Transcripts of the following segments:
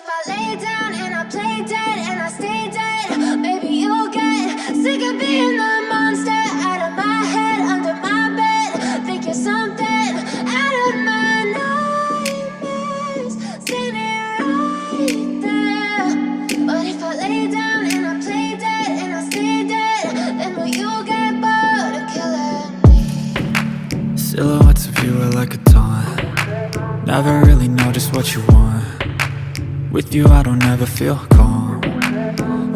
if I lay down and I play dead and I stay dead, maybe you'll get sick of being the monster out of my head, under my bed. Think you're something out of my nightmares, standing right there. But if I lay down and I play dead and I stay dead, then will you get bored of killing me? Silhouettes of you are like a taunt. Never really know just what you want. With you I don't ever feel calm.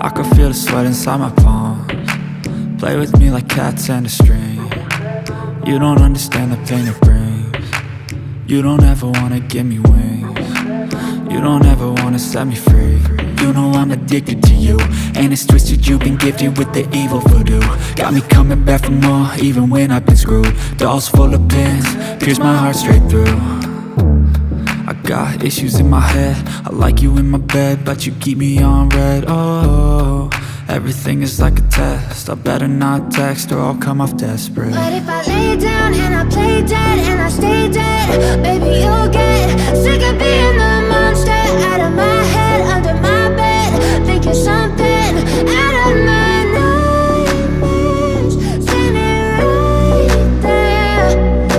I can feel the sweat inside my palms. Play with me like cats and a string. You don't understand the pain it brings. You don't ever wanna give me wings. You don't ever wanna set me free. You know I'm addicted to you, and it's twisted, you've been gifted with the evil voodoo. Got me coming back for more, even when I've been screwed. Dolls full of pins, pierce my heart straight through. I got issues in my head, I like you in my bed, but you keep me on red. Oh, everything is like a test, I better not text or I'll come off desperate. But if I lay down and I play dead and I stay dead, maybe you'll get sick of being the monster out of my head, under my bed. Think you're something out of my nightmares, standing right there.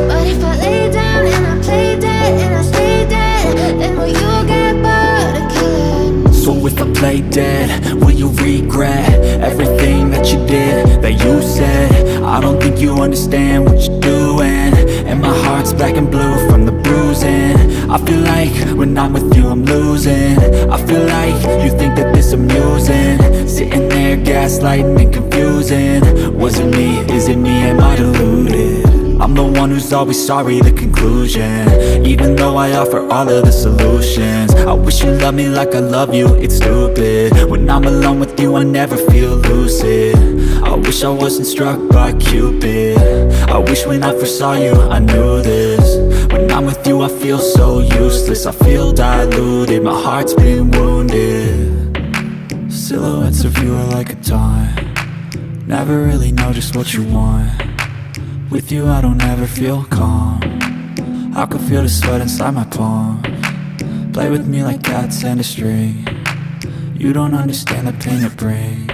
But if I lay down and I play dead and I stay dead, then will you get bored of killing me? So if I play dead, will you regret everything that you did, that you said? I don't think you understand what you're doing, and my heart's black and blue from the bruising. I feel like when I'm with you I'm losing. I feel like you think that this amusing, sitting there gaslighting and confusing. Was it me? Is it me? Am I deluded? I'm the one who's always sorry, the conclusion, even though I offer all of the solutions. I wish you loved me like I love you, it's stupid. When I'm alone with you I never feel lucid. I wish I wasn't struck by Cupid. I wish when I first saw you I knew this. When I'm with you I feel so useless, I feel diluted, my heart's been wounded. Silhouettes of you are like a taunt. Never really know just what you want. With you I don't ever feel calm. I can feel the sweat inside my palms. Play with me like cats and a string. You don't understand the pain it brings.